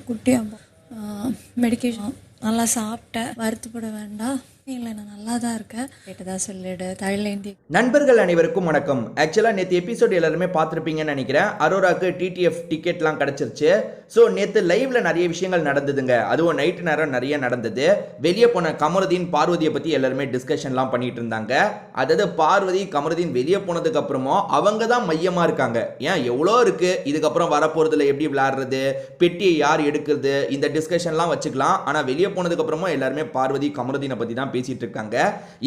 குட்டியாக மெடிக்கேஷன் நல்லா சாப்பிட்டேன், வருத்தப்பட வேண்டாம், இல்லை நான் நல்லா தான் இருக்கேன், கேட்டதா சொல்லிடு தைலேந்தி. நண்பர்கள் அனைவருக்கும் வணக்கம். ஆக்சுவலாக நேற்று எபிசோட் எல்லாருமே பார்த்துருப்பீங்கன்னு நினைக்கிறேன். அரோராக்கு டிடிஎஃப் டிக்கெட்லாம் கிடச்சிருச்சு. ஸோ நேற்று லைவ்ல நிறைய விஷயங்கள் நடந்ததுங்க. அதுவும் நைட்டு நேரம் நிறைய நடந்தது. வெளியே போன கமருதீன் பார்வதியை பற்றி எல்லாருமே டிஸ்கஷன்லாம் பண்ணிட்டு இருந்தாங்க. அதாவது பார்வதி கமருதீன் வெளியே போனதுக்கு அப்புறமும் அவங்க தான் மையமாக இருக்காங்க. ஏன் எவ்வளோ இருக்கு, இதுக்கப்புறம் வரப்போறதுல எப்படி விளையாடுறது, பெட்டியை யார் எடுக்கிறது, இந்த டிஸ்கஷன்லாம் வச்சுக்கலாம். ஆனால் வெளியே போனதுக்கு அப்புறமும் எல்லாருமே பார்வதி கமருதீனை பற்றி தான் பேசிட்டு இருக்காங்க.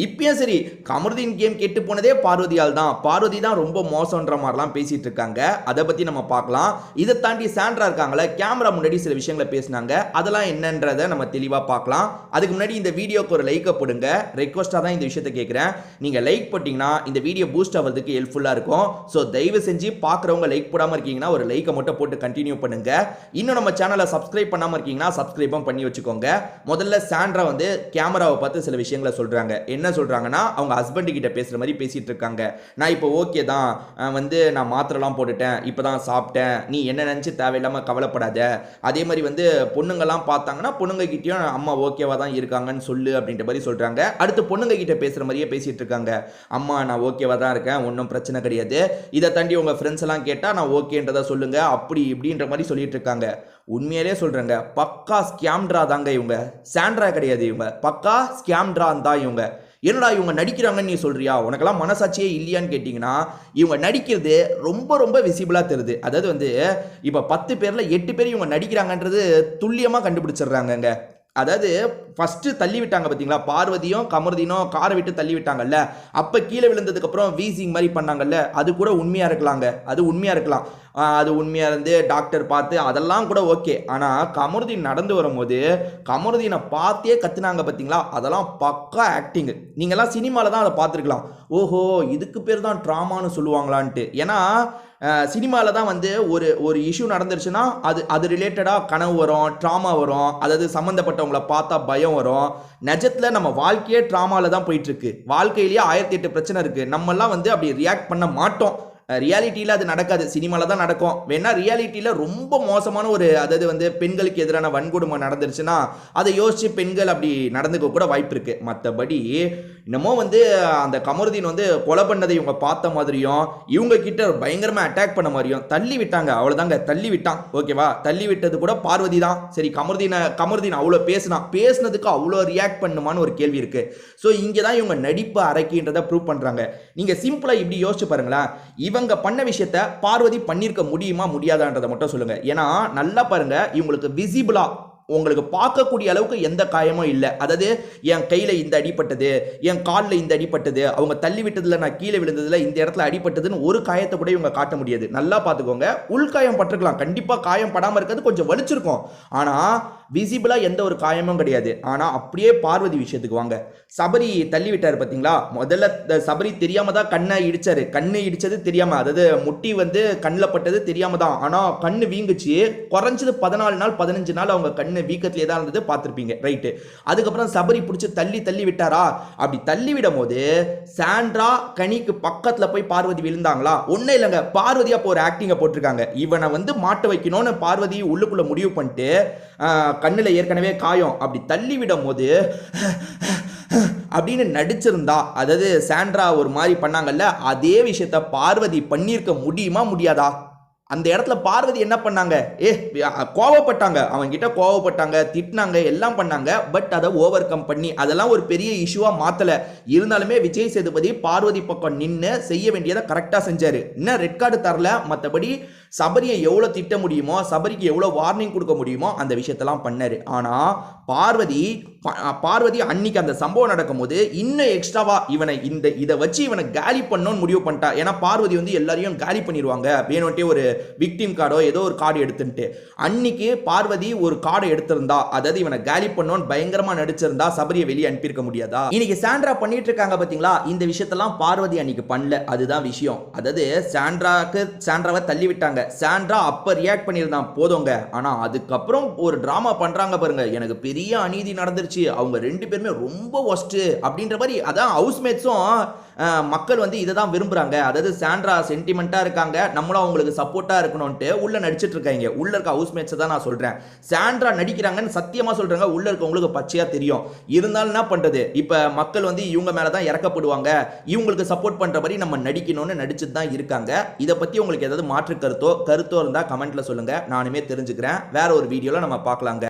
இப்பயும் சரி, கமருதீன் கேம் கெட்டு போனதே பார்வதியால் தான், பார்வதி தான் ரொம்ப மோசம்ன்ற மாதிரிலாம் பேசிட்டு இருக்காங்க. அதை பத்தி நம்ம பார்க்கலாம். இதை தாண்டி சாண்ட்ரா இருக்காங்களே, கேமரா முன்னாடி சில விஷயங்களை பேசினாங்க. அதெல்லாம் என்னன்றதை நம்ம தெளிவா பார்க்கலாம். அதுக்கு முன்னாடி இந்த வீடியோக்கு ஒரு லைக் போடுங்க. ரெக்வஸ்டா தான் இந்த விஷயத்தை கேட்கிறேன். நீங்க லைக் போட்டீங்கன்னா இந்த வீடியோ பூஸ்ட் ஆகிறதுக்கு ஹெல்ப்ஃபுல்லா இருக்கும். ஸோ தயவு செஞ்சு பார்க்குறவங்க லைக் போடாம இருக்கீங்கன்னா ஒரு லைக்கை மட்டும் போட்டு கண்டினியூ பண்ணுங்க. இன்னும் நம்ம சேனலை சப்ஸ்கிரைப் பண்ணாம இருக்கீங்கன்னா சப்ஸ்கிரைபும் பண்ணி வச்சுக்கோங்க. முதல்ல சாண்ட்ரா வந்து கேமராவை பார்த்து சில விஷயங்களை சொல்றாங்க. என்ன சொல்றாங்கன்னா, அவங்க ஹஸ்பண்ட் கிட்ட பேசுற மாதிரி பேசிட்டு இருக்காங்க. நான் இப்போ ஓகே தான், வந்து நான் மாத்திரைலாம் போட்டுட்டேன், இப்போதான் சாப்பிட்டேன், நீ என்ன நினைச்சு தேவையில்லாம கவலைப்படாத. அதே மாதிரி வந்து பொண்ணுங்கெல்லாம் பார்த்தாங்கன்னா பொண்ணுங்க கிட்டயும் அம்மா ஓகேவா தான் இருக்காங்கன்னு சொல்லு அப்படின்ற மாதிரி சொல்றாங்க. அடுத்து பொண்ணுங்க கிட்ட பேசுற மாதிரியே பேசிட்டு இருக்காங்க. அம்மா நான் ஓகேவா தான் இருக்கேன், ஒன்றும் பிரச்சனை கிடையாது, இதை தாண்டி உங்க ஃப்ரெண்ட்ஸ் எல்லாம் கேட்டா நான் ஓகேன்றதை சொல்லுங்க, அப்படி இப்படின்ற மாதிரி சொல்லிட்டு இருக்காங்க. உண்மையிலே சொல்றேங்க, பக்கா ஸ்கேம்ட்ரா தாங்க இவங்க. சாண்ட்ரா கிடையாது இவங்க, பக்கா ஸ்கேம்ட்ரா தான் இவங்க. என்னடா இவங்க நடிக்கிறாங்கன்னு நீ சொல்றியா, உனக்கெல்லாம் மனசாட்சியே இல்லையான்னு கேட்டிங்கன்னா, இவங்க நடிக்கிறது ரொம்ப ரொம்ப விசிபிளாக தெரியுது. அதாவது வந்து இப்போ 10 பேரில் 8 பேர் இவங்க நடிக்கிறாங்கன்றது துல்லியமாக கண்டுபிடிச்சிடுறாங்கங்க. அதாவது ஃபர்ஸ்ட் தள்ளி விட்டாங்க பார்த்தீங்களா, பார்வதியும் கமருதீனும் காரை விட்டு தள்ளி விட்டாங்கல்ல, அப்போ கீழே விழுந்ததுக்கு அப்புறம் வீசிங் மாதிரி பண்ணாங்கல்ல, அது கூட உண்மையாக இருக்கலாங்க. அது உண்மையாக இருக்கலாம். அது உண்மையாக இருந்து டாக்டர் பார்த்து அதெல்லாம் கூட ஓகே. ஆனால் கமருதீன் நடந்து வரும்போது கமருதீனை பார்த்தே கத்துனாங்க பார்த்தீங்களா, அதெல்லாம் பக்கா ஆக்டிங். நீங்கள்லாம் சினிமாவில் தான் அதை பார்த்துருக்கலாம். ஓஹோ இதுக்கு பேர் தான் ட்ராமான்னு சொல்லுவாங்களான்ட்டு. ஏன்னா சினிமாவில் தான் வந்து ஒரு இஷ்யூ நடந்துருச்சுன்னா அது ரிலேட்டடாக கனவு வரும், ட்ராமா வரும், அதாவது சம்மந்தப்பட்டவங்களை பார்த்தா பயம் வரும். நிஜத்தில் நம்ம வாழ்க்கையே ட்ராமாவில் தான் போயிட்டுருக்கு. வாழ்க்கையிலேயே 1008 பிரச்சனை இருக்குது. நம்மெல்லாம் வந்து அப்படி ரியாக்ட் பண்ண மாட்டோம். ரியாலிட்டியில் அது நடக்காது, சினிமாவில் தான் நடக்கும். வேணா ரியாலிட்டியில் ரொம்ப மோசமான ஒரு, அதாவது வந்து பெண்களுக்கு எதிரான வன்கொடுமை நடந்துருச்சுன்னா அதை யோசிச்சு பெண்கள் அப்படி நடந்துக்க கூட வாய்ப்பு இருக்குது. மற்றபடி இன்னமோ வந்து அந்த கமருதீன் வந்து கொலை பண்ணதை இவங்க பார்த்த மாதிரியும் இவங்க கிட்ட பயங்கரமாக அட்டாக் பண்ண மாதிரியும் தள்ளி விட்டாங்க. அவ்வளோதாங்க, தள்ளி விட்டான். ஓகேவா, தள்ளி விட்டது கூட பார்வதி தான். சரி, கமருதீன் அவ்வளோ பேசினதுக்கு அவ்வளோ ரியாக்ட் பண்ணுமான்னு ஒரு கேள்வி இருக்கு. ஸோ இங்கே தான் இவங்க நடிப்பு அரக்கின்றதை ப்ரூவ் பண்ணுறாங்க. நீங்கள் சிம்பிளாக இப்படி யோசிச்சு பாருங்களேன், இவங்க பண்ண விஷயத்த பார்வதி பண்ணியிருக்க முடியுமா முடியாதான்றதை மட்டும் சொல்லுங்க. ஏன்னா நல்லா பாருங்க, இவங்களுக்கு விசிபிளா உங்களுக்கு பார்க்கக்கூடிய அளவுக்கு எந்த காயமும் இல்லை. அதாவது என் கையில் இந்த அடிப்பட்டது, என் காலில் இந்த அடிப்பட்டது, அவங்க தள்ளி விட்டதில் நான் கீழே விழுந்ததில் இந்த இடத்துல அடிப்பட்டதுன்னு ஒரு காயத்தை கூட இவங்க காட்ட முடியாது. நல்லா பார்த்துக்கோங்க, உள்காயம் பட்டிருக்கலாம், கண்டிப்பாக காயம் படாமல் இருக்கிறது கொஞ்சம் வலிச்சிருக்கும். ஆனால் விசிபிளாக எந்த ஒரு காயமும் கிடையாது. ஆனால் அப்படியே பார்வதி விஷயத்துக்கு வாங்க. சபரி தள்ளி விட்டார் பார்த்தீங்களா, முதல்ல சபரி தெரியாம தான் கண்ணை இடிச்சாரு. கண்ணு இடிச்சது தெரியாம, அதாவது முட்டி வந்து கண்ணில் பட்டது தெரியாம தான். ஆனால் கண்ணு வீங்குச்சு. குறைஞ்சது 14 நாள் 15 நாள் அவங்க கண்ணு வீக்கத்திலே தான் இருந்தது, பார்த்துருப்பீங்க. ரைட்டு. அதுக்கப்புறம் சபரி பிடிச்சி தள்ளி விட்டாரா. அப்படி தள்ளி விடும் போது சாண்ட்ரா கனிக்கு பக்கத்தில் போய் பார்வதி விழுந்தாங்களா? ஒன்றும் இல்லைங்க, பார்வதியா இப்போ ஒரு ஆக்டிங்கை போட்டிருக்காங்க. இவனை வந்து மாட்ட வைக்கணும்னு பார்வதி உள்ளுக்குள்ள முடிவு பண்ணிட்டு கண்ணில் ஏற்கனவே காயம், அப்படி தள்ளி விடும் போது அப்படின்னு நடிச்சிருந்தா, அதாவது சாண்ட்ரா ஒரு மாதிரி பண்ணாங்கல்ல, அதே விஷயத்த பார்வதி பண்ணியிருக்க முடியுமா முடியாதா? அந்த இடத்துல பார்வதி என்ன பண்ணாங்க, கோவப்பட்டாங்க, அவங்க கிட்ட கோவப்பட்டாங்க, திட்டினாங்க, எல்லாம் பண்ணாங்க. பட் அதை ஓவர் கம் பண்ணி அதெல்லாம் ஒரு பெரிய இஷ்யூவா மாத்தல. இருந்தாலுமே விஜய் சேதுபதி பார்வதி பக்கம் நின்று செய்ய வேண்டியதை கரெக்டா செஞ்சாரு. இன்னும் ரெட் கார்டு தரல. மற்றபடி சபரியை எவ்வளோ திட்ட முடியுமோ, சபரிக்கு எவ்வளோ வார்னிங் கொடுக்க முடியுமோ அந்த விஷயத்தெல்லாம் பண்ணாரு. ஆனால் பார்வதி அன்னைக்கு அந்த சம்பவம் நடக்கும் போது இன்னும் எக்ஸ்ட்ராவா இதை வச்சு இவனை காலி பண்ணணும்னு முடிவு பண்ணிட்டா. ஏன்னா பார்வதி வந்து எல்லாரையும் காலி பண்ணிடுவாங்க, வேணும்ட்டே ஒரு விக்டிம் கார்டோ ஏதோ ஒரு கார்டு எடுத்துட்டு. அன்னைக்கு பார்வதி ஒரு கார்டை எடுத்திருந்தா, அதாவது இவனை காலி பண்ணோன்னு பயங்கரமா நடிச்சிருந்தா சபரியை வெளியே அனுப்பியிருக்க முடியாதா? இன்னைக்கு சாண்ட்ரா பண்ணிட்டு இருக்காங்க பாத்தீங்களா, இந்த விஷயத்தெல்லாம் பார்வதி அன்னைக்கு பண்ணல. அதுதான் விஷயம். அதாவது சாண்ட்ராவை தள்ளி விட்டாங்க. சாண்ட்ரா அப்ப ரியாக்ட் பண்ணியிருந்தான் போதுங்க. ஆனா அதுக்கப்புறம் ஒரு டிராமா பண்றாங்க பாருங்க, எனக்கு பெரிய அநீதி நடந்துருச்சு, அவங்க 2 பேருமே ரொம்ப ஒஸ்ட் அப்படின்ற மாதிரி. அதான் ஹவுஸ்மேட்ஸும் மக்கள் வந்து இதை தான் விரும்புறாங்க, அதாவது சாண்ட்ரா சென்டிமெண்ட்டாக இருக்காங்க, நம்மளும் அவங்களுக்கு சப்போர்ட்டாக இருக்கணும்ட்டு உள்ள நடிச்சிட்டு இருக்காங்க. உள்ள இருக்க ஹவுஸ்மேட்ஸை தான் நான் சொல்கிறேன். சாண்ட்ரா நடிக்கிறாங்கன்னு சத்தியமாக சொல்கிறாங்க, உள்ள இருக்கவங்களுக்கு பச்சையாக தெரியும். இருந்தாலும் என்ன பண்ணுறது, இப்போ மக்கள் வந்து இவங்க மேலே தான் இறக்கப்படுவாங்க, இவங்களுக்கு சப்போர்ட் பண்ணுறபடி நம்ம நடிக்கணும்னு நடிச்சுட்டு தான் இருக்காங்க. இதை பற்றி உங்களுக்கு ஏதாவது மாற்று கருத்தோ இருந்தால் கமெண்ட்டில் சொல்லுங்கள், நானுமே தெரிஞ்சுக்கிறேன். வேற ஒரு வீடியோவில் நம்ம பார்க்கலாங்க.